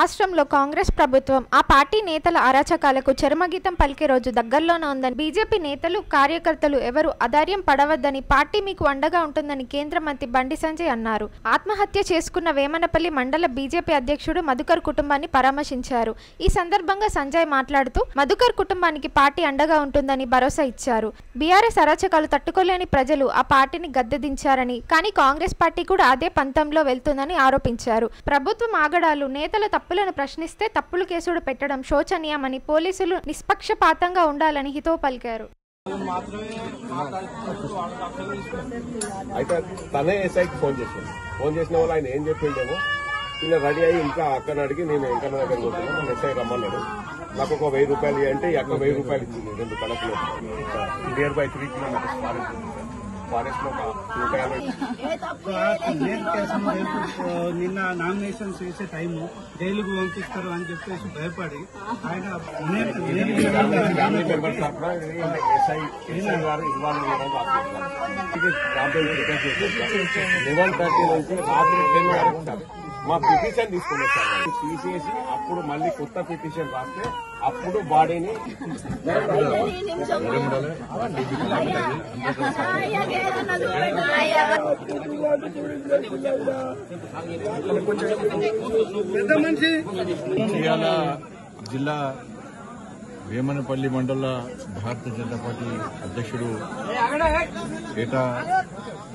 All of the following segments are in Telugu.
రాష్ట్రంలో కాంగ్రెస్ ప్రభుత్వం ఆ పార్టీ నేతల అరాచకాలకు చరమగీతం పలికే రోజు దగ్గరలోనే ఉందని బీజేపీ నేతలు కార్యకర్తలు ఎవరు అధైర్యం పడవద్దని పార్టీ మీకు అండగా ఉంటుందని కేంద్ర మంత్రి బండి సంజయ్ అన్నారు. ఆత్మహత్య చేసుకున్న వేమనపల్లి మండల బీజేపీ అధ్యక్షుడు మధుకర్ కుటుంబాన్ని పరామర్శించారు. ఈ సందర్భంగా సంజయ్ మాట్లాడుతూ మధుకర్ కుటుంబానికి పార్టీ అండగా ఉంటుందని భరోసా ఇచ్చారు. బీఆర్ఎస్ అరాచకాలు తట్టుకోలేని ప్రజలు ఆ పార్టీని గద్దెదించారని, కానీ కాంగ్రెస్ పార్టీ కూడా అదే పంతంలో వెళ్తుందని ఆరోపించారు. ప్రభుత్వం ఆగడాలు నేతల తప్పులను ప్రశ్నిస్తే తప్పులు కేసులు పెట్టడం శోచనీయమని, పోలీసులు నిష్పక్షపాతంగా ఉండాలని హితవు పలికారు. అయితే తనే ఎస్ఐకి ఫోన్ చేసిన వాళ్ళు ఆయన ఏం చెప్పిండేమో ఇలా రెడీ అయ్యి ఇంకా అక్కడ అడిగి నేను ఇంకా దగ్గర కూర్చున్నాను. ఎస్ఐ రమ్మన్నాడు. నాకు ఒక 1000 రూపాయలు అంటే అక్కడ 1000 రూపాయలు ఇచ్చింది. 2 కడపలో నియర్ బై 3 కిలోమీటర్స్ ఫారెస్ట్ లో నిన్న నామినేషన్స్ వేసే టైం జైలుకు పంపిస్తారు అని చెప్పేసి భయపడి ఆయన ఫ్యామిలీ మెంబర్స్ ఎస్ఐ గారు ఇన్వాల్వ్ 11:30 నుంచి రాత్రి 10 వరకు మా పిటిషన్ తీసుకుని వచ్చారు. తీసేసి అప్పుడు మళ్ళీ కొత్త పిటిషన్ రాస్తే అప్పుడు బాడీని మంచిర్యాల జిల్లా వేమనపల్లి మండల భారతీయ జనతా పార్టీ అధ్యక్షుడు ఏటా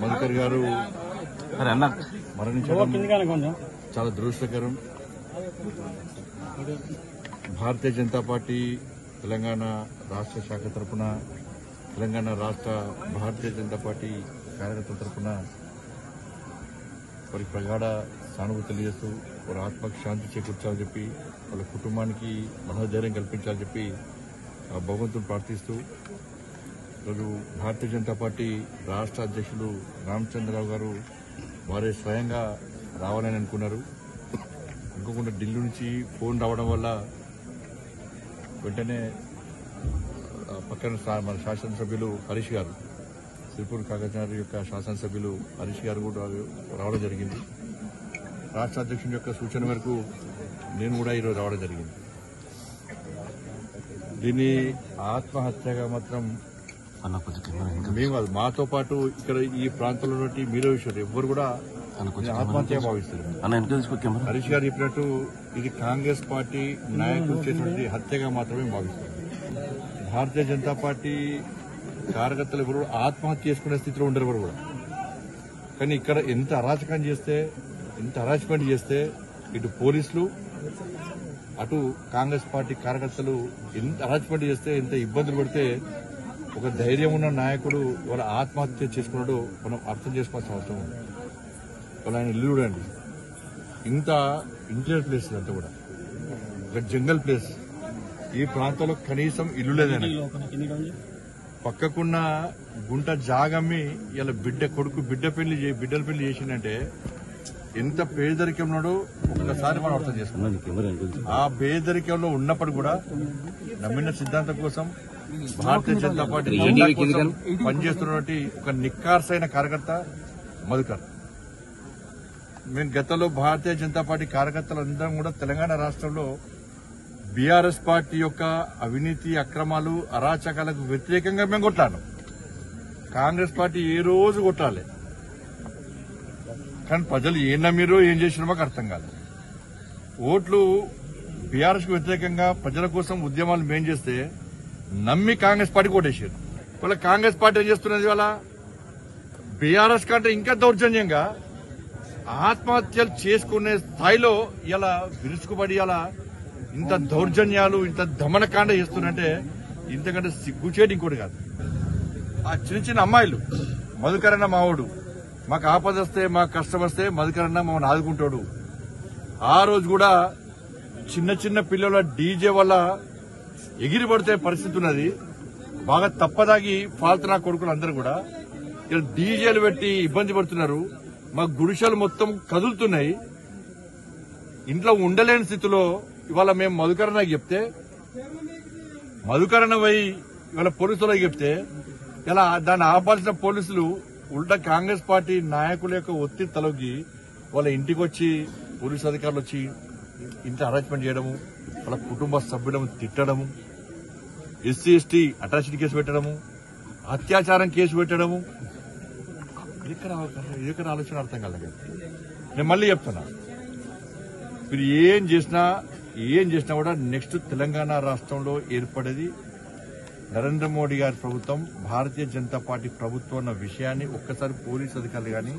మధుకర్ గారు మరణించడం చాలా దురదృష్టకరం. భారతీయ జనతా పార్టీ తెలంగాణ రాష్ట్ర శాఖ తరఫున, తెలంగాణ రాష్ట్ర భారతీయ జనతా పార్టీ కార్యకర్తల తరఫున వారి ప్రగాఢ సానుభూతి తెలియజేస్తూ వారి ఆత్మకు శాంతి చేకూర్చాలని చెప్పి, వాళ్ళ కుటుంబానికి మనోధైర్యం కల్పించాలని చెప్పి ఆ భగవంతుని ప్రార్థిస్తూ ఈరోజు భారతీయ జనతా పార్టీ రాష్ట్ర అధ్యక్షులు రామచంద్రరావు గారు వారే స్వయంగా రావాలని అనుకున్నారు. అనుకోకుండా ఢిల్లీ నుంచి ఫోన్ రావడం వల్ల వెంటనే పక్కన మన శాసనసభ్యులు హరీష్ గారు, సిరిపూర్ కాగజ్నగర్ యొక్క శాసనసభ్యులు హరీష్ గారు కూడా రావడం జరిగింది. రాష్ట్ర అధ్యక్షుని యొక్క సూచన మేరకు నేను కూడా ఈరోజు రావడం జరిగింది. దీన్ని ఆత్మహత్యగా మాత్రం మేము కాదు, మాతో పాటు ఇక్కడ ఈ ప్రాంతంలో మీరే విషయాలు ఎవ్వరు కూడా ఆత్మహత్య భావిస్తారు. హరీష్ గారు చెప్పినట్టు ఇది కాంగ్రెస్ పార్టీ నాయకులు చేసినటువంటి హత్యగా మాత్రమే భావిస్తారు. భారతీయ జనతా పార్టీ కార్యకర్తలు ఎవరు ఆత్మహత్య చేసుకునే స్థితిలో ఉండరు ఎవరు కూడా. కానీ ఇక్కడ ఎంత అరాచకం చేస్తే ఇటు పోలీసులు అటు కాంగ్రెస్ పార్టీ కార్యకర్తలు ఎంత అరాచకం చేస్తే, ఎంత ఇబ్బందులు పడితే ఒక ధైర్యం ఉన్న నాయకుడు వాళ్ళ ఆత్మహత్య చేసుకున్నాడు మనం అర్థం చేసుకోవాల్సిన అవసరం ఉంది. వాళ్ళ ఆయన ఇల్లు చూడండి, ఇంత ఇంటీరియర్ ప్లేస్ అంతా కూడా ఒక జంగల్ ప్లేస్. ఈ ప్రాంతంలో కనీసం ఇల్లు లేదని పక్కకున్న గుంట జాగమ్మి ఇలా బిడ్డల పెళ్లి చేసిందంటే ఎంత పేదరికం ఉన్నాడో ఒక్కసారి మనం అర్థం చేసుకున్నాం. ఆ పేదరికంలో ఉన్నప్పుడు కూడా నమ్మిన సిద్ధాంతం కోసం భారతీయ జనతా పార్టీ పనిచేస్తున్నటువంటి ఒక నిక్కార్సైన కార్యకర్త మధుకర్. మేము గతంలో భారతీయ జనతా పార్టీ కార్యకర్తలందరం కూడా తెలంగాణ రాష్ట్రంలో బీఆర్ఎస్ పార్టీ యొక్క అవినీతి, అక్రమాలు, అరాచకాలకు వ్యతిరేకంగా మేము కొట్లాను. కాంగ్రెస్ పార్టీ ఏ రోజు కొట్టాలి, కానీ ప్రజలు ఏం నమ్మిరో ఏం చేసినా మాకు అర్థం కాదు. ఓట్లు బీఆర్ఎస్ కు వ్యతిరేకంగా ప్రజల కోసం ఉద్యమాలు మేం చేస్తే నమ్మి కాంగ్రెస్ పార్టీ ఓటేసారు. వాళ్ళ కాంగ్రెస్ పార్టీ ఏం చేస్తున్నది, వాళ్ళ బీఆర్ఎస్ కంటే ఇంకా దౌర్జన్యంగా ఆత్మహత్యలు చేసుకునే స్థాయిలో ఇలా విరుచుకుపడి ఇలా ఇంత దౌర్జన్యాలు, ఇంత దమనకాండ చేస్తున్నంటే ఇంతకంటే సిగ్గుచేటి ఇంకోటి కాదు. ఆ చిన్న చిన్న అమ్మాయిలు, మధుకరన్న మావాడు, మాకు ఆపద వస్తే, మాకు కష్టం వస్తే మధుకరన్న మమ్మల్ని ఆదుకుంటాడు. ఆ రోజు కూడా చిన్న చిన్న పిల్లల డీజే వల్ల ఎగిరి పడితే పరిస్థితి ఉన్నది. బాగా తప్పదాగి ఫాల్తున్నా కొడుకులు అందరూ కూడా ఇలా డీజేలు పెట్టి ఇబ్బంది పడుతున్నారు. మా గుడిసెలు మొత్తం కదులుతున్నాయి. ఇంట్లో ఉండలేని స్థితిలో ఇవాళ మేము మధుకరణకి చెప్తే, మధుకరణ పోయి ఇవాళ పోలీసులకు చెప్తే ఇలా దాన్ని ఆపాల్సిన పోలీసులు ఉల్టా కాంగ్రెస్ పార్టీ నాయకుల యొక్క ఒత్తిడి తలొగ్గి వాళ్ళ ఇంటికి వచ్చి పోలీసు అధికారులు వచ్చి ఇంత హరాస్మెంట్ చేయడము, వాళ్ళ కుటుంబ సభ్యులను తిట్టడము, ఎస్సీ ఎస్టీ అట్రాసిటీ కేసు పెట్టడము, అత్యాచారం కేసు పెట్టడము, ఎక్కడ ఆలోచన అర్థం కాలేదు. నేను మళ్ళీ చెప్తున్నా, మీరు ఏం చేసినా కూడా నెక్స్ట్ తెలంగాణ రాష్ట్రంలో ఏర్పడేది నరేంద్ర మోడీ గారి ప్రభుత్వం, భారతీయ జనతా పార్టీ ప్రభుత్వం అన్న విషయాన్ని ఒక్కసారి పోలీసు అధికారులు కానీ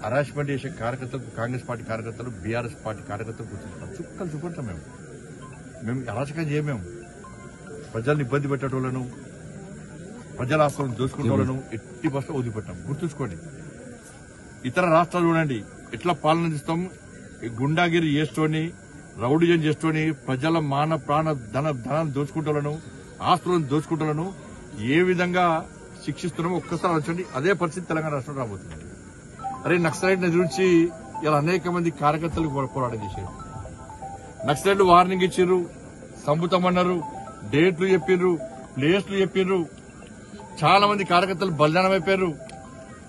హరాస్మెంట్ చేసే కార్యకర్తలు, కాంగ్రెస్ పార్టీ కార్యకర్తలు, బీఆర్ఎస్ పార్టీ కార్యకర్తలు గుర్తుంటాం. చుక్కలు చూపెడతాం. మేము అరాచకం చేయమేము. ప్రజలను ఇబ్బంది పెట్టేటోళ్లను, ప్రజల ఆస్తులను దోచుకునే వాళ్ళను ఎట్టి బస్సులో వదిలిపెట్టాం. గుర్తుంచుకోండి. ఇతర రాష్ట్రాలు చూడండి ఎట్లా పాలన చేస్తాం. గుండాగిరి చేస్తూని, రౌడీజం చేస్తూని, ప్రజల మాన ప్రాణ ధనాన్ని దోచుకుంటోళ్లను, ఆస్తులను దోచుకుంటోళ్లను ఏ విధంగా శిక్షిస్తున్నామో ఒక్కసారి ఆలోచించండి. అదే పరిస్థితి తెలంగాణ రాష్ట్రంలో రాబోతుంది. అరే నక్సలైట్ గురించి ఇలా అనేక మంది కార్యకర్తలు పోరాటం చేశారు. నక్సలైట్లు వార్నింగ్ ఇచ్చారు, సంపుతామన్నారు, డేట్లు చెప్పిండ్రు, ప్లేస్లు చెప్పిండ్రు. చాలా మంది కార్యకర్తలు బలిదానం అయిపోయారు.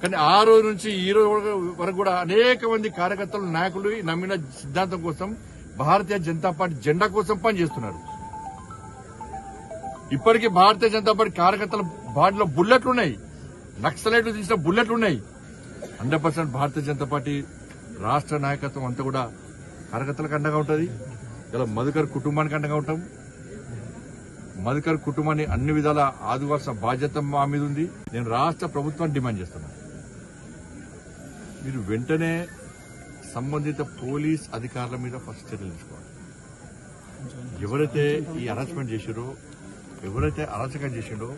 కానీ ఆ రోజు నుంచి ఈ రోజు వరకు కూడా అనేక మంది కార్యకర్తలు, నాయకులు నమ్మిన సిద్ధాంతం కోసం, భారతీయ జనతా పార్టీ జెండా కోసం పనిచేస్తున్నారు. ఇప్పటికీ భారతీయ జనతా పార్టీ కార్యకర్తల బాడీలో బుల్లెట్లున్నాయి, నక్సలైట్లు తీసిన బుల్లెట్లున్నాయి. 100% భారతీయ జనతా పార్టీ రాష్ట్ర నాయకత్వం అంతా కూడా కార్యకర్తలకు అండగా ఉంటుంది. ఇలా మధుకర్ కుటుంబానికి అండగా ఉంటాం. మధుకర్ కుటుంబాన్ని అన్ని విధాలా ఆదుకోవాల్సిన బాధ్యత మా మీద ఉంది. నేను రాష్ట్ర ప్రభుత్వాన్ని డిమాండ్ చేస్తున్నాను, మీరు వెంటనే సంబంధిత పోలీస్ అధికారుల మీద ఫస్ట్ చర్యలు తీసుకోవాలి. ఎవరైతే ఈ హరాస్మెంట్ చేశారో, ఎవరైతే అరాచకం చేసిండో,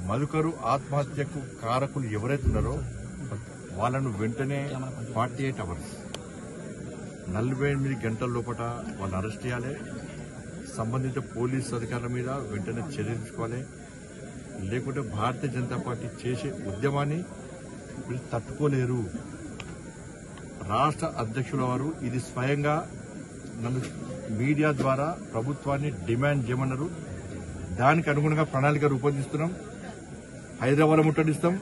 మధుకరు ఆత్మహత్యకు కారకులు ఎవరైతే ఉన్నారో వాళ్ళను వెంటనే 48 hours 48 గంటల లోపల వాళ్ళని అరెస్ట్ చేయాలి. సంబంధిత పోలీసు అధికారుల మీద వెంటనే చర్య తీసుకోవాలి. లేకుంటే భారతీయ జనతా పార్టీ చేసే ఉద్యమాన్ని వీళ్ళు తట్టుకోలేరు. రాష్ట్ర అధ్యక్షుల వారు ఇది స్వయంగా నన్ను మీడియా ద్వారా ప్రభుత్వాన్ని డిమాండ్ చేయమన్నారు. దానికి అనుగుణంగా ప్రణాళిక రూపొందిస్తున్నాం. హైదరాబాద్లో ముట్టడిస్తాం,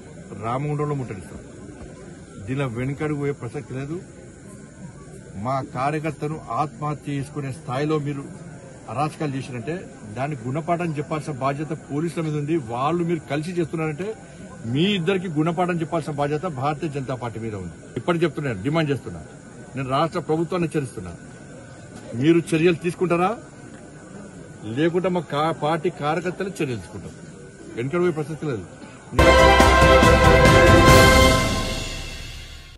రామగుండంలో ముట్టడిస్తాం. దీనిలో వెనుకడుగు పోయే ప్రసక్తి లేదు. మా కార్యకర్తను ఆత్మహత్య చేసుకునే స్థాయిలో మీరు అరాచకాలు చేసినంటే దాన్ని గుణపాఠం చెప్పాల్సిన బాధ్యత పోలీసుల మీద ఉంది. వాళ్ళు మీరు కలిసి చేస్తున్నారంటే మీ ఇద్దరికి గుణపాఠం చెప్పాల్సిన బాధ్యత భారతీయ జనతా పార్టీ మీద ఉంది. ఇప్పటికి చెప్తున్నాను, డిమాండ్ చేస్తున్నా. నేను రాష్ట్ర ప్రభుత్వాన్ని హెచ్చరిస్తున్నా. మీరు చర్యలు తీసుకుంటారా, లేకుంటే మా పార్టీ కార్యకర్తలు చర్యలు తీసుకుంటాం. వెనుకడు పోయే ప్రసక్తి లేదు.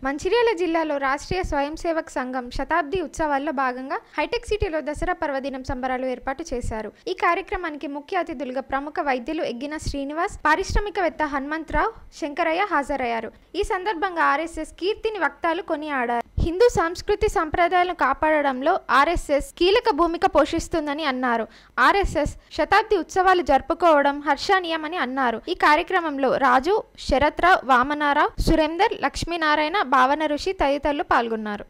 మంచిర్యాల జిల్లాలో రాష్ట్రీయ స్వయం సేవక్ సంఘం శతాబ్ది ఉత్సవాల్లో భాగంగా హైటెక్ సిటీలో దసరా పర్వదినం సంబరాలు ఏర్పాటు చేశారు. ఈ కార్యక్రమానికి ముఖ్య అతిథులుగా ప్రముఖ వైద్యులు ఎగ్గిన శ్రీనివాస్, పారిశ్రామికవేత్త హనుమంతరావు, శంకరయ్య హాజరయ్యారు. ఈ సందర్భంగా ఆర్ఎస్ఎస్ కీర్తిని వక్తాలు కొనియాడారు. హిందూ సంస్కృతి సంప్రదాయాలను కాపాడడంలో ఆర్ఎస్ఎస్ కీలక భూమిక పోషిస్తుందని అన్నారు. ఆర్ఎస్ఎస్ శతాబ్ది ఉత్సవాలు జరుపుకోవడం హర్షణీయమని అన్నారు. ఈ కార్యక్రమంలో రాజు, శరత్రావు, వామనారావు, సురేందర్, లక్ష్మీనారాయణ, భావన ఋషి తదితరులు పాల్గొన్నారు.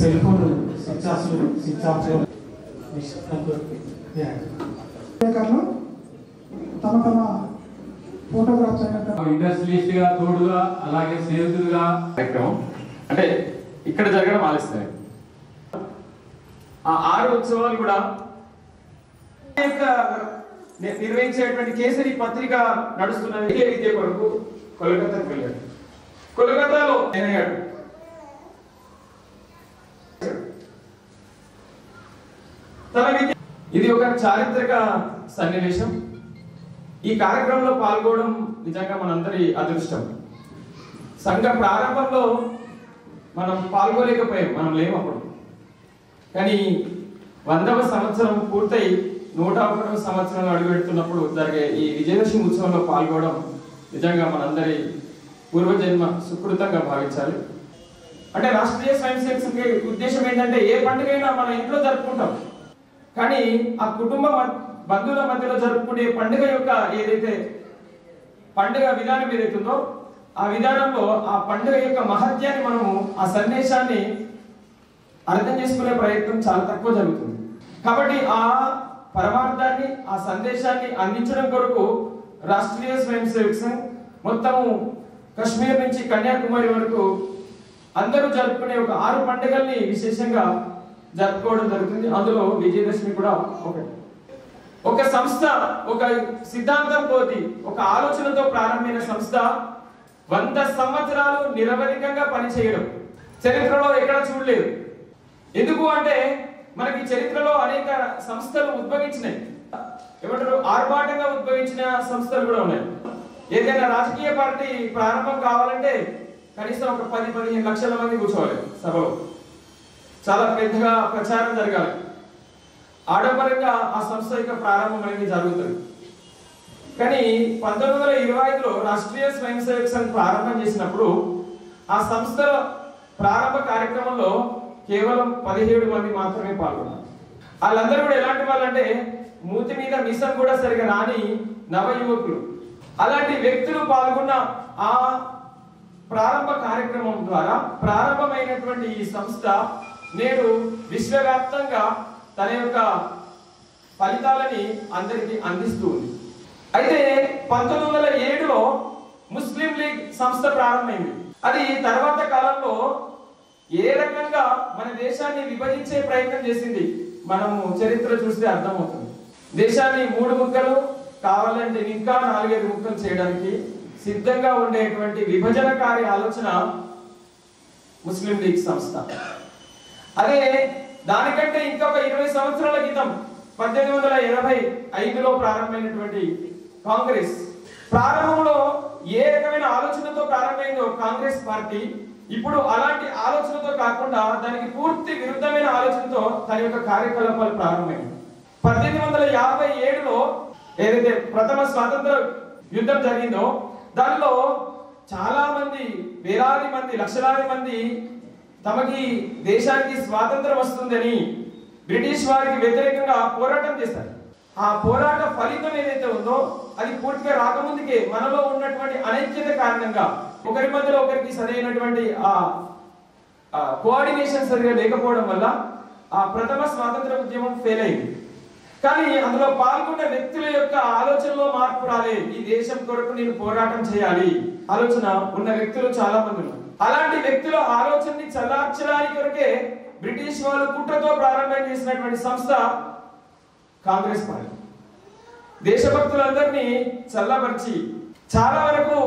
సెల్ ఫోన్ స్విచ్ ఆఫ్ తమ ఫోటోగ్రాఫ్స్ ఇండస్ట్రియలిస్ట్ గా తోడుగా అలాగే స్నేహితులుగా కార్యక్రమం అంటే ఇక్కడ జరగడం ఆలస్యం. ఆ 6 ఉత్సవాలు కూడా నిర్వహించేటువంటి కేసరి పత్రిక నడుస్తున్న విద్య కొరకు కోల్కతాకు వెళ్ళాడు. కోల్కతాలో అయ్యాడు. ఇది ఒక చారిత్రక సన్నివేశం. ఈ కార్యక్రమంలో పాల్గొనడం నిజంగా మనందరి అదృష్టం. సంఘ ప్రారంభంలో మనం పాల్గొలేకపోయాం, మనం లేము అప్పుడు. కానీ 100వ సంవత్సరం పూర్తయి 101వ సంవత్సరంలో అడుగుపెడుతున్నప్పుడు జరిగే ఈ విజయదశమి ఉత్సవంలో పాల్గొనడం నిజంగా మనందరి పూర్వజన్మ సుకృతంగా భావించాలి. అంటే రాష్ట్రీయ స్వయం సేవక సంఘ ఉద్దేశం ఏంటంటే ఏ పండుగైనా మన ఇంట్లో జరుపుకుంటాం, కానీ ఆ కుటుంబ బంధువుల మధ్యలో జరుపుకునే పండుగ యొక్క ఏదైతే పండుగ విధానం ఏదైతుందో ఆ విధానంలో ఆ పండుగ యొక్క మహత్యాన్ని మనము ఆ సందేశాన్ని అర్థం చేసుకునే ప్రయత్నం చాలా తక్కువ జరుగుతుంది. కాబట్టి ఆ పరమార్థాన్ని ఆ సందేశాన్ని అందించడం కొరకు రాష్ట్రీయ స్వయం సేవక సంఘ్ మొత్తము కశ్మీర్ నుంచి కన్యాకుమారి వరకు అందరూ జరుపుకునే ఒక 6 పండుగల్ని విశేషంగా జరుపుకోవడం జరుగుతుంది. అందులో విజయదశమి కూడా ఒకటి. ఒక సంస్థ ఒక సిద్ధాంతం కోతి ఒక ఆలోచనతో ప్రారంభమైన సంస్థ 100 సంవత్సరాలు నిరవధికంగా పనిచేయడం చరిత్రలో ఎక్కడ చూడలేదు. ఎందుకు అంటే మనకి చరిత్రలో అనేక సంస్థలు ఉద్భవించినాయి, ఏమంటారు ఆర్భాటంగా ఉద్భవించిన సంస్థలు కూడా ఉన్నాయి. ఏదైనా రాజకీయ పార్టీ ప్రారంభం కావాలంటే కనీసం ఒక 10-15 లక్షల మంది కూర్చోవాలి సభలో, చాలా పెద్దగా ప్రచారం జరగాలి, ఆడంబరంగా ఆ సంస్థ యొక్క ప్రారంభం అనేది జరుగుతుంది. కానీ 1925లో రాష్ట్రీయ స్వయం సేవక సంఘ్ ప్రారంభం చేసినప్పుడు ఆ సంస్థల ప్రారంభ కార్యక్రమంలో కేవలం 17 మంది మాత్రమే పాల్గొన్నారు. వాళ్ళందరూ కూడా ఎలాంటి వాళ్ళంటే మూతి మీద మిసం కూడా సరిగా రాని నవ యువకులు. అలాంటి వ్యక్తులు పాల్గొన్న ఆ ప్రారంభ కార్యక్రమం ద్వారా ప్రారంభమైనటువంటి ఈ సంస్థ నేడు విశ్వవ్యాప్తంగా తన యొక్క ఫలితాలని అందరికీ అందిస్తూ ఉంది. అయితే 1907లో ముస్లిం లీగ్ సంస్థ ప్రారంభమైంది. అది తర్వాత కాలంలో ఏ రకంగా మన దేశాన్ని విభజించే ప్రయత్నం చేసింది మనము చరిత్ర చూస్తే అర్థమవుతుంది. దేశాన్ని 3 ముక్కలు కావాలంటే ఇంకా 4-5 ముక్కలు చేయడానికి సిద్ధంగా ఉండేటువంటి విభజనకారి ఆలోచన ముస్లిం లీగ్ సంస్థ. అదే దానికంటే ఇంకొక 20 సంవత్సరాల క్రితం 1885లో ప్రారంభమైనటువంటి కాంగ్రెస్ ప్రారంభంలో ఏ రకమైన ఆలోచనతో ప్రారంభమైందో కాంగ్రెస్ పార్టీ ఇప్పుడు అలాంటి ఆలోచనతో కాకుండా దానికి పూర్తి విరుద్ధమైన ఆలోచనతో తన యొక్క కార్యకలాపాలు ప్రారంభమైంది. 1857లో ఏదైతే ప్రథమ స్వాతంత్ర యుద్ధం జరిగిందో దానిలో చాలా మంది వేలాది మంది లక్షలాది మంది తమకి దేశానికి స్వాతంత్రం వస్తుందని బ్రిటిష్ వారికి వ్యతిరేకంగా పోరాటం చేశారు. ఆ పోరాట ఫలితం ఏదైతే ఉందో అది పూర్తిగా రాకముందుకే మనలో ఉన్నటువంటి అనైక్యత కారణంగా ఒకరి మధ్యలో ఒకరికి సరైనటువంటి ఆ కోఆర్డినేషన్ సరిగా లేకపోవడం వల్ల ఆ ప్రథమ స్వాతంత్ర ఉద్యమం ఫెయిల్ అయింది. కానీ అందులో పాల్గొన్న వ్యక్తుల యొక్క ఆలోచనలో మార్పు రాలే. ఈ దేశం కొరకు నేను పోరాటం చేయాలి ఆలోచన ఉన్న వ్యక్తులు చాలా మంది ఉన్నారు. అలాంటి వ్యక్తుల ఆలోచనని చల్లార్చడానికి కొరకే బ్రిటిష్ వాళ్ళు కుట్రతో ప్రారంభం చేసినటువంటి సంస్థ కాంగ్రెస్ పార్టీ. దేశభక్తులందరినీ చల్లబరిచి చాలా వరకు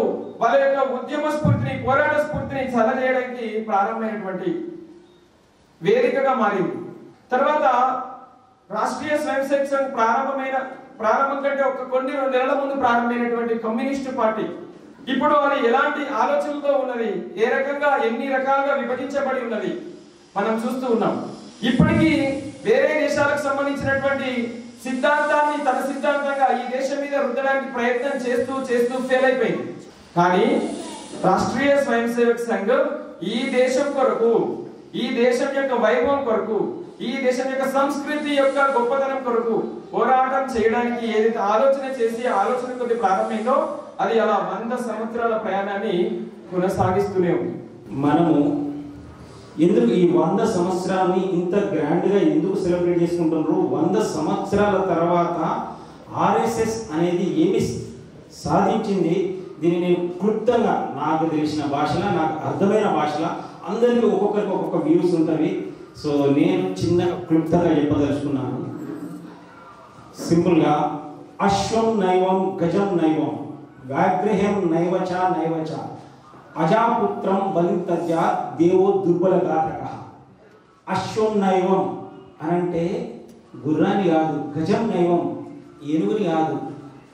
వాళ్ళ యొక్క ఉద్యమ స్ఫూర్తిని పోరాట స్ఫూర్తిని చల్లజేయడానికి ప్రారంభమైనటువంటి వేదికగా మారింది. తర్వాత రాష్ట్రీయ స్వయం సేవక సంఘ్ ప్రారంభం కంటే కొన్ని 2 నెలల ముందు ప్రారంభమైనటువంటి కమ్యూనిస్టు పార్టీ ఇప్పుడు అది ఎలాంటి ఆలోచనలతో ఉన్నది, ఏ రకంగా ఎన్ని రకాలుగా విభజించబడి ఉన్నది మనం చూస్తూ ఉన్నాం. ఇప్పటికీ వేరే దేశాలకు సంబంధించినటువంటి సిద్ధాంతాన్ని తన సిద్ధాంతంగా ఈ దేశం మీద రుద్దడానికి ప్రయత్నం చేస్తూ ఫెయిల్ అయిపోయింది. కానీ రాష్ట్రీయ స్వయం సేవక సంఘ్ ఈ దేశం కొరకు, ఈ దేశం యొక్క వైభవం కొరకు, ఈ దేశం యొక్క సంస్కృతి యొక్క గొప్పతనం కొరకు పోరాటం చేయడానికి ఏదైతే ఆలోచన చేసి ఆలోచన కొద్ది ప్రారంభమైందో అది అలా 100 సంవత్సరాల ప్రయాణాన్ని కొనసాగిస్తూనే ఉంది. మనము ఎందుకు ఈ 100 సంవత్సరాన్ని ఇంత గ్రాండ్ గా ఎందుకు సెలబ్రేట్ చేసుకుంటున్నారు? 100 సంవత్సరాల తర్వాత ఆర్ఎస్ఎస్ అనేది ఏమి సాధించింది? దీన్ని నేను క్లుప్తంగా నాకు తెలిసిన భాషలో, నాకు అర్థమైన భాషలో, అందరికీ ఒక్కొక్కరికి ఒక్కొక్క వ్యూస్ ఉంటుంది. సో నేను చిన్నగా క్లుప్తంగా చెప్పదలుచుకున్నాను. సింపుల్గా అశ్వం నైవం గజం నైవం వ్యాగ్రహం నైవచ నైవచ అజాపుత్రం బలితజ్య దేవో దుర్బల ఘాతక. అశ్వం నైవం అనంటే గుర్రాన్ని కాదు, గజం నైవం ఏనుగుని కాదు,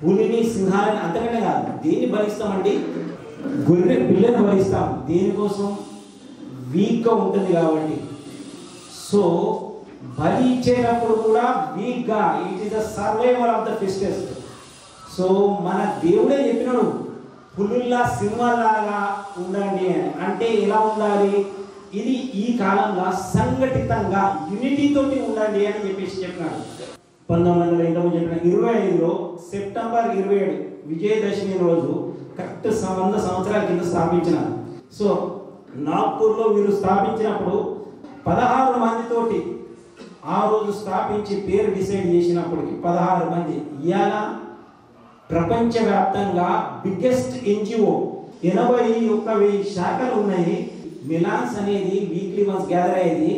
పులిని సింహాలని అంతకంటే కాదు. దేన్ని బలిస్తామండి? గొర్రె పిల్లని బలిస్తాం. దేనికోసం? వీక్గా ఉంటుంది కాబట్టి. సో బలి ఇచ్చేటప్పుడు కూడా వీక్గా it is the survival of the fittest. So మన దేవుడే చెప్పినాడు పులుల్లా సింహాలాగా ఉండండి అని. అంటే ఎలా ఉండాలి? ఇది ఈ కాలంలో సంఘటితంగా యూనిటీతోటి ఉండండి అని చెప్పినాడు. 1925లో సెప్టెంబర్ 27 విజయదశమి రోజు కరెక్ట్ 100 సంవత్సరాల కింద స్థాపించినారు. సో నాగ్పూర్లో వీరు స్థాపించినప్పుడు 16 మందితోటి ఆ రోజు స్థాపించి పేరు డిసైడ్ చేసినప్పటికి 16 మంది. ఇవాళ ప్రపంచవ్యాప్తంగా బిగ్గెస్ట్ ఎన్జిఓ 81,000 శాఖలు ఉన్నాయి. మిలాన్స్ అనేది వీక్లీ వన్స్ గ్యాదర్ అయ్యేది.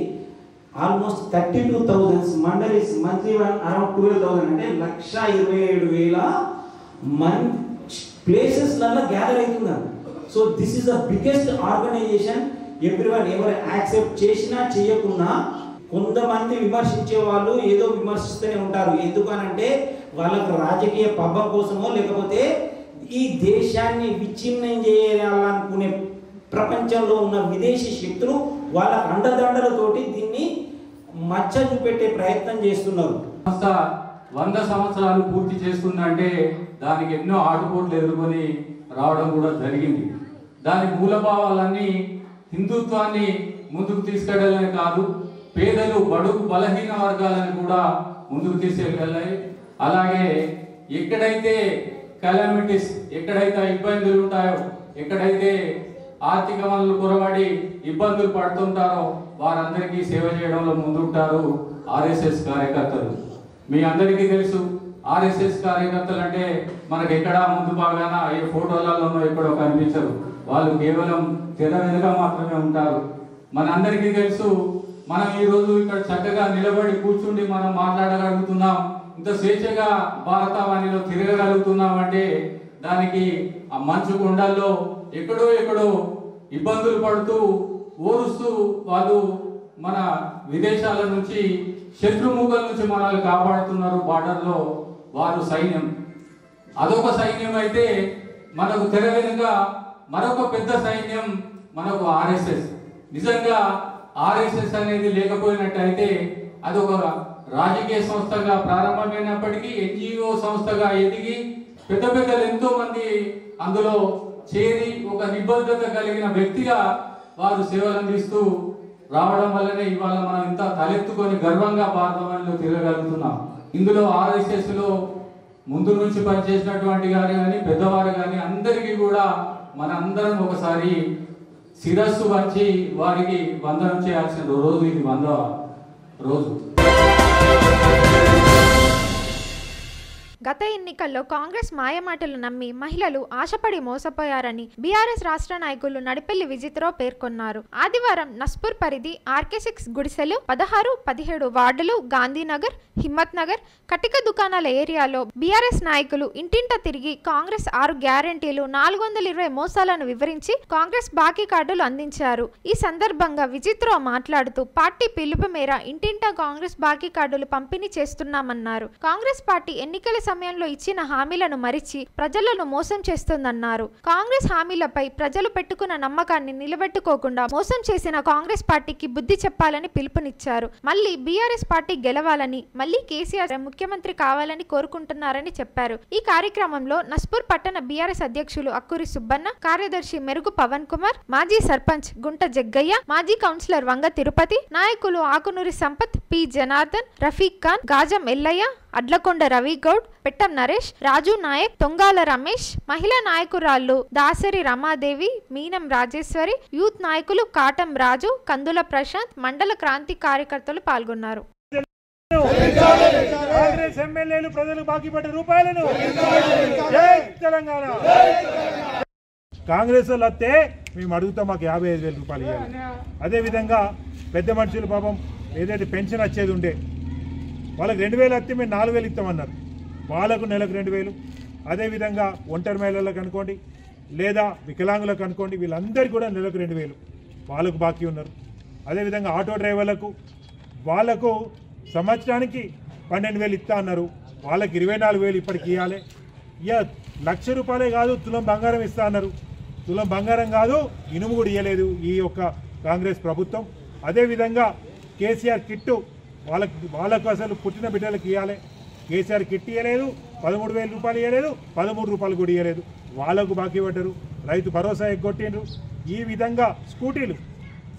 ఆల్మోస్ట్ 32,000 మండలీస్, మంత్లీ వన్ అరౌండ్ 12,000, అంటే 127,000 ప్లేసెస్లలో గ్యాదర్ అవుతున్నారు. So this is the biggest organisation. Everyone ఎవరు యాక్సెప్ట్ చేసినా చేయకున్నా కొంతమంది విమర్శించే వాళ్ళు ఏదో విమర్శిస్తూనే ఉంటారు. ఎందుకనంటే వాళ్ళకు రాజకీయ పబ్బం కోసమో లేకపోతే ఈ దేశాన్ని విచ్ఛిన్నం చేయాలనుకునే ప్రపంచంలో ఉన్న విదేశీ శక్తులు వాళ్ళ అండదండలతోటి దీన్ని మచ్చ చూపెట్టే ప్రయత్నం చేస్తున్నారు. 100 సంవత్సరాలు పూర్తి చేస్తుందంటే దానికి ఎన్నో ఆటుపోట్లు ఎదుర్కొని రావడం కూడా జరిగింది. దాని మూలభావాలన్నీ హిందుత్వాన్ని ముందుకు తీసుకెళ్ళాలని కాదు, పేదలు బడుగు బలహీన వర్గాలను కూడా ముందుకు తీసుకెళ్ళాలి. అలాగే ఎక్కడైతే కెలామిటీస్, ఎక్కడైతే ఇబ్బందులు ఉంటాయో, ఎక్కడైతే ఆర్థిక వనరులు కొరబడి ఇబ్బందులు పడుతుంటారో వారందరికీ సేవ చేయడంలో ముందుంటారు ఆర్ఎస్ఎస్ కార్యకర్తలు. మీ అందరికీ తెలుసు ఆర్ఎస్ఎస్ కార్యకర్తలు అంటే మనకు ఎక్కడ ముందు బాగాన ఏ ఫోటోలలోనో ఎక్కడో కనిపించరు. వాళ్ళు కేవలం తెర వెనుక మాత్రమే ఉంటారు. మనందరికీ తెలుసు మనం ఈరోజు ఇక్కడ చక్కగా నిలబడి కూర్చుండి మనం మాట్లాడగలుగుతున్నాం, ఇంత స్వేచ్ఛగా భారతవాణిలో తిరగగలుగుతున్నాం అంటే దానికి ఆ మంచు కొండల్లో ఎక్కడో ఇబ్బందులు పడుతూ ఓరుస్తూ వాళ్ళు మన విదేశాల నుంచి శత్రుముఖల నుంచి మనల్ని కాపాడుతున్నారు. బార్డర్లో వారు సైన్యం, అదొక సైన్యం అయితే మనకు తెర వెనుక మరొక పెద్ద సైన్యం మనకు ఆర్ఎస్ఎస్. నిజంగా ఆర్ఎస్ఎస్ అనేది లేకపోయినట్టయితే అదొక రాజకీయ సంస్థగా ప్రారంభమైనప్పటికీ ఎన్జిఓ సంస్థగా ఎదిగి పెద్దలు ఎంతో మంది అందులో చేరి ఒక నిబద్ధత కలిగిన వ్యక్తిగా వారు సేవలు అందిస్తూ రావడం వల్లనే ఇవాళ మనం ఇంత తలెత్తుకొని గర్వంగా భారతవాణిలో తిరగలుగుతున్నాం. ఇందులో ఆర్ఎస్ఎస్ లో ముందు నుంచి పనిచేసినటువంటి గారు కానీ పెద్దవారు కానీ అందరికీ కూడా మనందరం ఒకసారి శిరస్సు వంచి వారికి వందనం చేయాల్సిన రోజు ఇది, 100వ రోజు. గత ఎన్నికల్లో కాంగ్రెస్ మాయమాటలు నమ్మి మహిళలు ఆశపడి మోసపోయారని బీఆర్ఎస్ రాష్ట్ర నాయకులు నడిపెల్లి విజిత్రావు పేర్కొన్నారు. ఆదివారం నస్పూర్ పరిధి RK6 గుడిసెలు 16, 17 వార్డులు, గాంధీనగర్, హిమ్మత్ నగర్, కటిక దుకాణాల ఏరియాలో బీఆర్ఎస్ నాయకులు ఇంటింట తిరిగి కాంగ్రెస్ 6 గ్యారంటీలు, 420 మోసాలను వివరించి కాంగ్రెస్ బాకీ కార్డులు అందించారు. ఈ సందర్భంగా విజిత్రావు మాట్లాడుతూ పార్టీ పిలుపు మేర ఇంటింట కాంగ్రెస్ బాకీ కార్డులు పంపిణీ చేస్తున్నామన్నారు. కాంగ్రెస్ పార్టీ ఎన్నికల సమయంలో ఇచ్చిన హామీలను మరిచి ప్రజలను మోసం చేస్తుందన్నారు. కాంగ్రెస్ హామీలపై ప్రజలు పెట్టుకున్న నమ్మకాన్ని నిలబెట్టుకోకుండా మోసం చేసిన కాంగ్రెస్ పార్టీకి బుద్ధి చెప్పాలని పిలుపునిచ్చారు. మళ్ళీ బీఆర్ఎస్ పార్టీ గెలవాలని, మళ్ళీ కేసీఆర్ ముఖ్యమంత్రి కావాలని కోరుకుంటున్నారని చెప్పారు. ఈ కార్యక్రమంలో నస్పూర్ పట్టణ బీఆర్ఎస్ అధ్యక్షులు అక్కూరి సుబ్బన్న, కార్యదర్శి మెరుగు పవన్ కుమార్, మాజీ సర్పంచ్ గుంట జగ్గయ్య, మాజీ కౌన్సిలర్ వంగ తిరుపతి, నాయకులు ఆకునూరి సంపత్, పి జనార్దన్, రఫీక్ ఖాన్, గాజం ఎల్లయ్య, అడ్లకొండ రవి గౌడ్, పెట్టం నరేష్, రాజు నాయక్, తొంగాల రమేష్, మహిళా నాయకురాళ్లు దాసరి రమాదేవి, మీనం రాజేశ్వరి, యూత్ నాయకులు కాటం రాజు, కందుల ప్రశాంత్, మండల క్రాంతి కార్యకర్తలు పాల్గొన్నారు. కాంగ్రెస్ ఎమ్మెల్యేలు ప్రజలకు బాకీ పడ్డ రూపాయలను తెలంగాణ కాంగ్రెస్ వాళ్ళు వస్తే మేము అడుగుతాం, మాకు 55,000 రూపాయలు ఇవ్వాలి. అదేవిధంగా పెద్ద మనుషులు పాపం ఏదైతే పెన్షన్ వచ్చేది ఉండే వాళ్ళకి 2,000 వస్తే మేము 4,000 ఇస్తామన్నారు. వాళ్ళకు నెలకు 2,000. అదేవిధంగా ఒంటరి మహిళలకు అనుకోండి లేదా వికలాంగులకు అనుకోండి, వీళ్ళందరికీ కూడా నెలకు 2,000 వాళ్ళకు బాకీ ఉన్నారు. అదేవిధంగా ఆటో డ్రైవర్లకు వాళ్ళకు సంవత్సరానికి 12,000 ఇస్తా అన్నారు. వాళ్ళకి 24,000 ఇప్పటికి ఇవ్వాలి. ఇక 1,00,000 రూపాయలే కాదు, తులం బంగారం ఇస్తా అన్నారు. తులం బంగారం కాదు, ఇనుము కూడా ఇవ్వలేదు ఈ యొక్క కాంగ్రెస్ ప్రభుత్వం. అదేవిధంగా కేసీఆర్ కిట్టు వాళ్ళకు అసలు పుట్టిన బిడ్డలకు ఇవ్వాలి. కేసీఆర్ కిట్ ఇవ్వలేదు, 13,000 రూపాయలు ఇవ్వలేదు, 13 రూపాయలు కూడా ఇవ్వలేదు. వాళ్ళకు బాకీ పడ్డారు. రైతు భరోసా ఎగ్గొట్టిండ్రు. ఈ విధంగా స్కూటీలు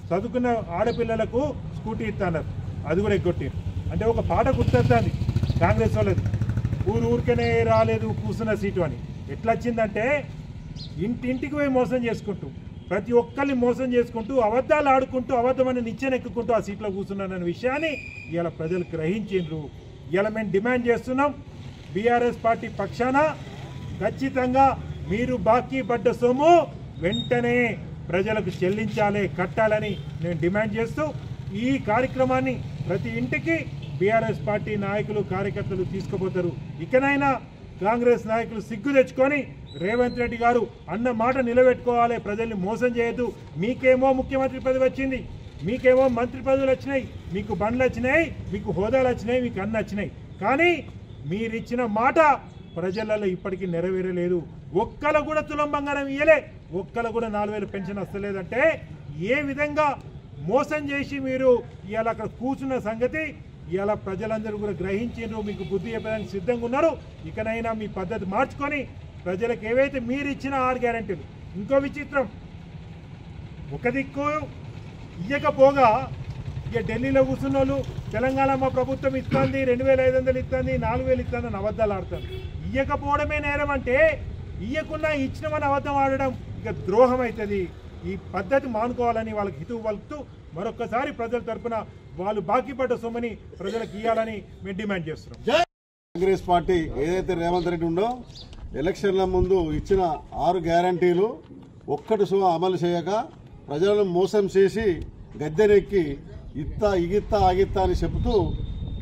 చదువుకున్న ఆడపిల్లలకు స్కూటీ ఇస్తున్నారు, అది కూడా ఎగ్గొట్టిండ్రు. అంటే ఒక పాట గుర్తొస్తుంది కాంగ్రెస్ వాళ్ళది, ఊరికనే రాలేదు కూర్చున్న సీటు అని. ఎట్లా వచ్చిందంటే ఇంటింటికి పోయి మోసం చేసుకుంటూ, ప్రతి ఒక్కరిని మోసం చేసుకుంటూ, అబద్ధాలు ఆడుకుంటూ, అబద్ధమని నిచ్చెనెక్కుకుంటూ ఆ సీట్లో కూర్చున్నానన్న విషయాన్ని ఇవాళ ప్రజలు గ్రహించిండ్రు. ఇవాళ మేము డిమాండ్ చేస్తున్నాం, బీఆర్ఎస్ పార్టీ పక్షాన ఖచ్చితంగా మీరు బాకీ పడ్డ సొమ్ము వెంటనే ప్రజలకు చెల్లించాలి, కట్టాలని నేను డిమాండ్ చేస్తూ ఈ కార్యక్రమాన్ని ప్రతి ఇంటికి బీఆర్ఎస్ పార్టీ నాయకులు కార్యకర్తలు తీసుకుపోతారు. ఇకనైనా కాంగ్రెస్ నాయకులు సిగ్గు తెచ్చుకొని రేవంత్ రెడ్డి గారు అన్న మాట నిలబెట్టుకోవాలి, ప్రజల్ని మోసం చేయొద్దు. మీకేమో ముఖ్యమంత్రి పదవి వచ్చింది, మీకేమో మంత్రి పదవులు వచ్చినాయి, మీకు బండ్లు వచ్చినాయి, మీకు హోదాలు వచ్చినాయి, మీకు అన్నీ వచ్చినాయి. కానీ మీరిచ్చిన మాట ప్రజలలో ఇప్పటికీ నెరవేరలేదు. ఒక్కరు కూడా తులం బంగారం ఇయ్యలే, ఒక్కరు కూడా 4,000 పెన్షన్ వస్తలేదంటే ఏ విధంగా మోసం చేసి మీరు ఇవాళ అక్కడ కూర్చున్న సంగతి ఇవాళ ప్రజలందరూ కూడా గ్రహించారు. మీకు బుద్ధి చెప్పడానికి సిద్ధంగా ఉన్నారు. ఇకనైనా మీ పద్ధతి మార్చుకొని ప్రజలకు ఏవైతే మీరు ఇచ్చిన 6 గ్యారెంటీలు. ఇంకో విచిత్రం, ఒక దిక్కు ఇయ్యకపోగా ఇక ఢిల్లీలో కూర్చున్న వాళ్ళు తెలంగాణ మా ప్రభుత్వం ఇస్తుంది, 2,500 ఇస్తుంది, 4,000 ఇస్తుంది అని అబద్ధాలు ఆడతారు. ఇయ్యకపోవడమే నేరం అంటే ఇయ్యకుండా ఇచ్చినమని అబద్ధం ఆడడం ఇక ద్రోహం అవుతుంది. ఈ పద్ధతి మానుకోవాలని వాళ్ళకి హితువు పలుకుతూ మరొకసారి ప్రజల తరఫున వాళ్ళు బాకీ పడ్డ సొమ్మని ప్రజలకు ఇవ్వాలని మేము డిమాండ్ చేస్తున్నాం. కాంగ్రెస్ పార్టీ ఏదైతే రేవంత్ రెడ్డి ఉందో ఎలక్షన్ల ముందు ఇచ్చిన 6 గ్యారంటీలు ఒక్కటి అమలు చేయక ప్రజలను మోసం చేసి గద్దెనెక్కి ఇత్తా ఇగిత్తా ఆగిత్తా అని చెబుతూ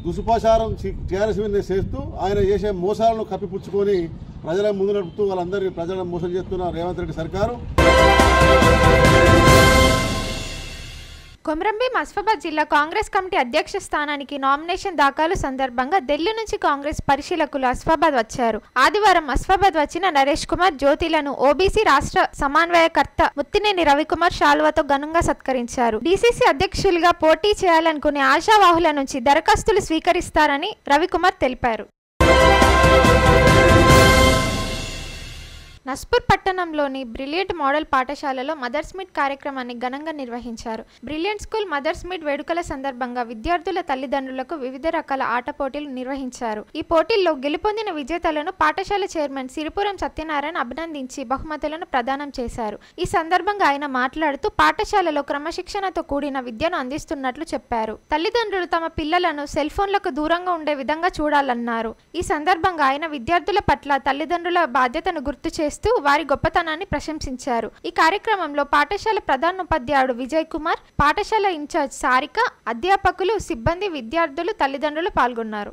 దుష్ప్రచారం టీఆర్ఎస్ మీద చేస్తూ ఆయన చేసే మోసాలను కప్పిపుచ్చుకొని ప్రజల ముందు నడుపుతూ వాళ్ళందరినీ ప్రజలను మోసం చేస్తున్న రేవంత్ రెడ్డి సర్కారు. కొమరంభీం ఆసిఫాబాద్ జిల్లా కాంగ్రెస్ కమిటీ అధ్యక్ష స్థానానికి నామినేషన్ దాఖలు సందర్భంగా ఢిల్లీ నుంచి కాంగ్రెస్ పరిశీలకులు ఆసిఫాబాద్ వచ్చారు. ఆదివారం ఆసిఫాబాద్ వచ్చిన నరేష్ కుమార్ జ్యోతిలను ఓబీసీ రాష్ట్ర సమన్వయకర్త ముత్తినేని రవికుమార్ శాల్వాతో ఘనంగా సత్కరించారు. డీసీసీ అధ్యక్షులుగా పోటీ చేయాలనుకునే ఆశావాహుల నుంచి దరఖాస్తులు స్వీకరిస్తారని రవికుమార్ తెలిపారు. నస్పూర్ పట్టణంలోని బ్రిలియంట్ మోడల్ పాఠశాలలో మదర్స్ మీట్ కార్యక్రమాన్ని ఘనంగా నిర్వహించారు. బ్రిలియంట్ స్కూల్ మదర్స్ మీట్ వేడుకల సందర్భంగా విద్యార్థుల తల్లిదండ్రులకు వివిధ రకాల ఆట పోటీలు నిర్వహించారు. ఈ పోటీల్లో గెలుపొందిన విజేతలను పాఠశాల చైర్మన్ సిరిపురం సత్యనారాయణ అభినందించి బహుమతులను ప్రదానం చేశారు. ఈ సందర్భంగా ఆయన మాట్లాడుతూ పాఠశాలలో క్రమశిక్షణతో కూడిన విద్యను అందిస్తున్నట్లు చెప్పారు. తల్లిదండ్రులు తమ పిల్లలను సెల్ ఫోన్లకు దూరంగా ఉండే విధంగా చూడాలన్నారు. ఈ సందర్భంగా ఆయన విద్యార్థుల పట్ల తల్లిదండ్రుల బాధ్యతను గుర్తు చేస్తూ వారి గొప్పతనాన్ని ప్రశంసించారు. ఈ కార్యక్రమంలో పాఠశాల ప్రధానోపాధ్యాయుడు విజయ్ కుమార్, పాఠశాల ఇన్ఛార్జ్ సారిక, అధ్యాపకులు, సిబ్బంది, విద్యార్థులు, తల్లిదండ్రులు పాల్గొన్నారు.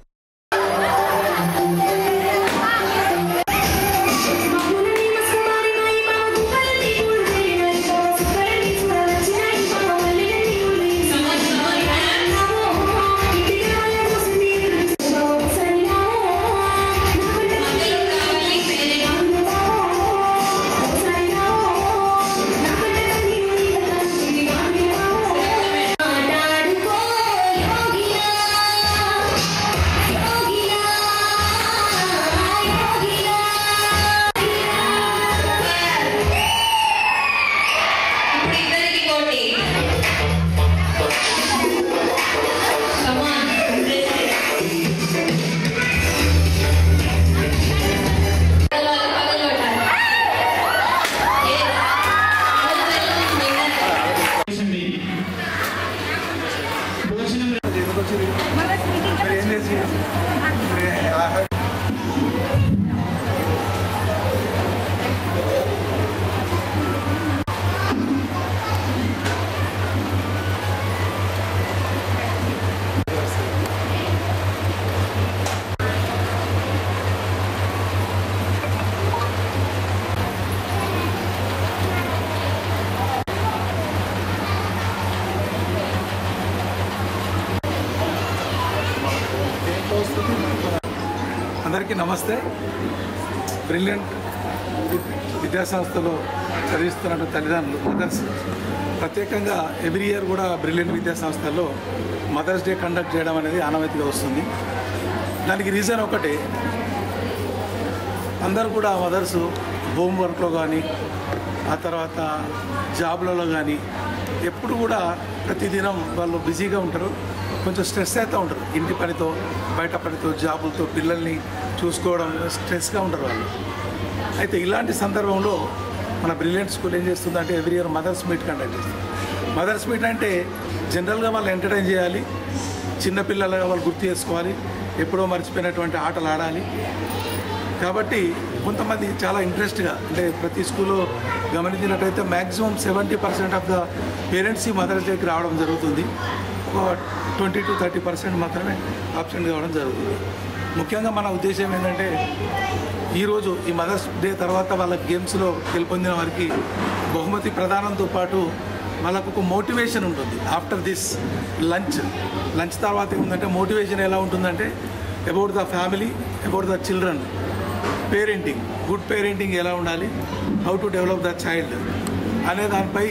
అందరికీ నమస్తే. బ్రిలియంట్ విద్యాసంస్థలో చదివిస్తున్న తల్లిదండ్రులు, మదర్స్ ప్రత్యేకంగా ఎవ్రీ ఇయర్ కూడా బ్రిలియంట్ విద్యాసంస్థల్లో మదర్స్ డే కండక్ట్ చేయడం అనేది ఆనవాయితీగా వస్తుంది. దానికి రీజన్ ఒకటే, అందరూ కూడా మదర్స్ హోంవర్క్లో కానీ ఆ తర్వాత జాబ్లలో కానీ ఎప్పుడు కూడా ప్రతిదినం వాళ్ళు బిజీగా ఉంటారు, కొంచెం స్ట్రెస్ అవుతూ ఉంటారు. ఇంటి పనితో, బయట పనితో, జాబులతో పిల్లల్ని చూసుకోవడం స్ట్రెస్గా ఉంటారు వాళ్ళు. అయితే ఇలాంటి సందర్భంలో మన బ్రిలియంట్ స్కూల్ ఏం చేస్తుందంటే every year mothers meet conduct చేస్తుంది. మదర్స్ మీట్ అంటే జనరల్గా వాళ్ళు ఎంటర్టైన్ చేయాలి, చిన్నపిల్లలుగా వాళ్ళు గుర్తు చేసుకోవాలి, ఎప్పుడో మర్చిపోయినటువంటి ఆటలు ఆడాలి. కాబట్టి కొంతమంది చాలా ఇంట్రెస్ట్గా, అంటే ప్రతి స్కూల్లో గమనించినట్టయితే మ్యాక్సిమం 70% ఆఫ్ ద పేరెంట్స్ ఈ మదర్స్ డేకి రావడం జరుగుతుంది. ఒక 20 to 30% మాత్రమే ఆబ్సెంట్ కావడం జరుగుతుంది. ముఖ్యంగా మన ఉద్దేశం ఏంటంటే ఈరోజు ఈ మదర్స్ డే తర్వాత వాళ్ళ గేమ్స్లో గెలుపొందిన వారికి బహుమతి ప్రదానంతో పాటు వాళ్ళకు ఒక మోటివేషన్ ఉంటుంది. ఆఫ్టర్ దిస్ లంచ్ తర్వాత ఏముందంటే మోటివేషన్ ఎలా ఉంటుందంటే about the family, about the children, parenting, good parenting ఎలా ఉండాలి, how to develop the child అనే దానిపై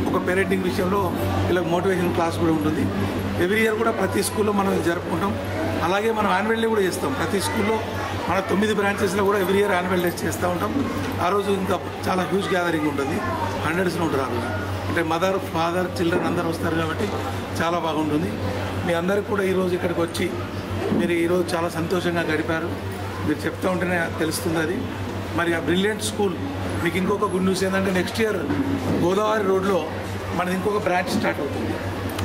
ఒక పేరెంటింగ్ విషయంలో ఇలా మోటివేషన్ క్లాస్ కూడా ఉంటుంది. ఎవ్రీ ఇయర్ కూడా ప్రతి స్కూల్లో మనం జరుపుకుంటాం. అలాగే మనం యాన్యువల్ డే కూడా చేస్తాం. ప్రతి స్కూల్లో మన 9 బ్రాంచెస్లో కూడా ఎవ్రీ ఇయర్ యాన్యువల్ డే చేస్తూ ఉంటాం. ఆ రోజు ఇంకా చాలా హ్యూజ్ గ్యాదరింగ్ ఉంటుంది, హండ్రెడ్స్లో ఉంటారు ఆ రోజు. అంటే మదర్, ఫాదర్, చిల్డ్రన్ అందరూ వస్తారు కాబట్టి చాలా బాగుంటుంది. మీ అందరికి కూడా ఈరోజు ఇక్కడికి వచ్చి మీరు ఈరోజు చాలా సంతోషంగా గడిపారు. మీరు చెప్తూ ఉంటేనే తెలుస్తుంది అది. మరి ఆ బ్రిలియంట్ స్కూల్ మీకు ఇంకొక గుడ్ న్యూస్ ఏంటంటే నెక్స్ట్ ఇయర్ గోదావరి రోడ్లో మనది ఇంకొక బ్రాంచ్ స్టార్ట్ అవుతుంది.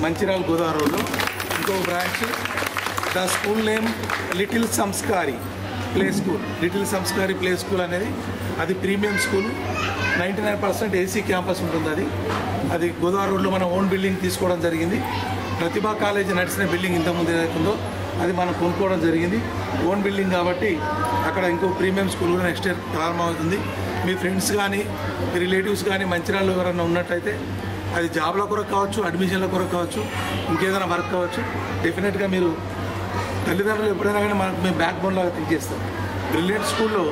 మంచిర్యాల గోదావరి రోడ్లో ఇంకొక branch. The school name little Sanskari play school. Little Sanskari play school అనేది అది ప్రీమియం స్కూల్, 99% ఏసీ క్యాంపస్ ఉంటుంది. అది గోదావరి రోడ్లో మన ఓన్ బిల్డింగ్ తీసుకోవడం జరిగింది. ప్రతిభా కాలేజీ నడిచిన బిల్డింగ్ ఇంతకుముందు ఏదైతుందో అది మనం కొనుక్కోవడం జరిగింది. ఓన్ బిల్డింగ్ కాబట్టి అక్కడ ఇంకో ప్రీమియం స్కూల్ కూడా నెక్స్ట్ ఇయర్ ప్రారంభమవుతుంది. మీ ఫ్రెండ్స్ కానీ మీ రిలేటివ్స్ కానీ మంచిర్యాలలో ఎవరైనా ఉన్నట్టయితే అది జాబ్ల కొరకు కావచ్చు, అడ్మిషన్ల కొరకు కావచ్చు, ఇంకేదైనా వర్క్ కావచ్చు, డెఫినెట్గా మీరు తల్లిదండ్రులు ఎప్పుడైనా కానీ మనకు మేము బ్యాక్ బోన్ లాగా థింక్ చేస్తాం. బ్రిలియంట్ స్కూల్లో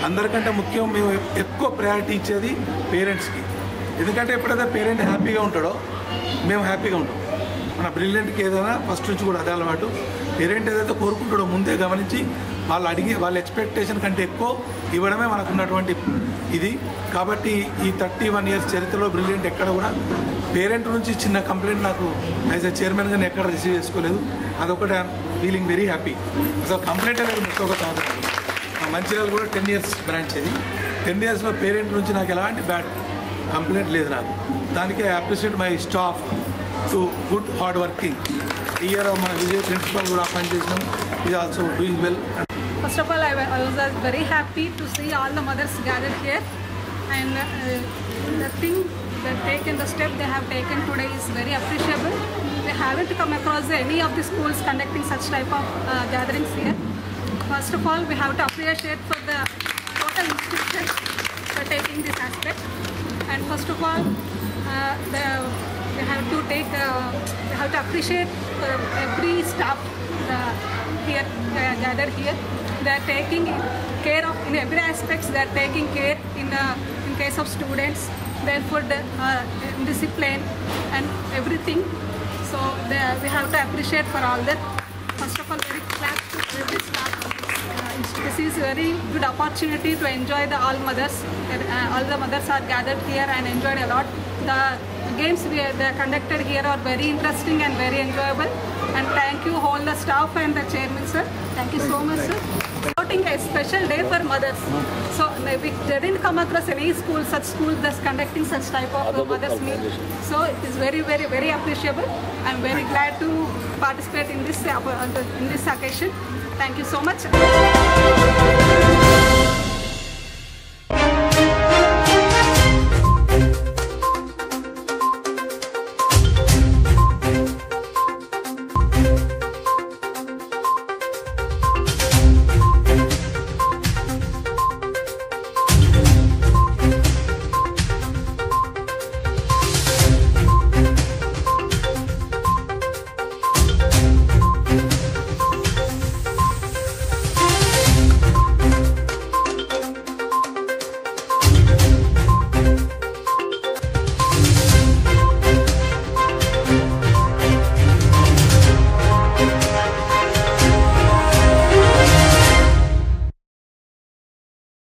అందరికంటే ముఖ్యం మేము ఎక్కువ ప్రయారిటీ ఇచ్చేది పేరెంట్స్కి. ఎందుకంటే ఎప్పుడైతే పేరెంట్ హ్యాపీగా ఉంటాడో మేము హ్యాపీగా ఉంటాం. మన బ్రిలియంట్కి ఏదైనా ఫస్ట్ నుంచి కూడా అదే అలవాటు. పేరెంట్ ఏదైతే కోరుకుంటాడో ముందే గమనించి వాళ్ళు అడిగే వాళ్ళ ఎక్స్పెక్టేషన్ కంటే ఎక్కువ ఇవ్వడమే మనకు ఉన్నటువంటి ఇది. కాబట్టి ఈ 31 years చరిత్రలో బ్రిలియంట్ ఎక్కడ కూడా పేరెంట్ నుంచి చిన్న కంప్లైంట్ నాకు యాజ్ ఎ చైర్మన్గా నేను ఎక్కడ రిసీవ్ చేసుకోలేదు. అదొకటి ఐఎమ్ ఫీలింగ్ వెరీ హ్యాపీ. అసలు కంప్లైంట్ అనేది ముఖ్య ఒక సంవత్సరం. మంచిర్యాల కూడా 10 years బ్రాంచ్ ఇది. 10 yearsలో పేరెంట్ నుంచి నాకు ఎలాంటి బ్యాడ్ కంప్లైంట్ లేదు నాకు. దానికి I appreciate my staff to good hard working. ఈ ఇయర్ మన విజయ్ ప్రిన్సిపల్ కూడా అపాయింట్ చేసినాం. Is also doing well. First of all, I was very happy to see all the mothers gathered here, and the thing the step they have taken today is very appreciable. We haven't come across any of the schools conducting such type of gatherings here. First of all, we have to appreciate for the total institution for taking this aspect. And first of all, we have to appreciate every staff here gathered here. They are taking care of in every aspects. They are taking care in case of students, their food, discipline, and everything. So we have to appreciate for all that. First of all, very glad to every staff. This is very good opportunity to enjoy the all mothers. All the mothers are gathered here and enjoyed a lot. The games they are conducted here are very interesting and very enjoyable. And thank you all the staff and the chairman, sir. Thank you so much, sir. Voting a special day for mothers. So we didn't come across any such school that's conducting such type of mothers meet. So it is very, very, very appreciable. I'm very glad to participate in this occasion. Thank you so much.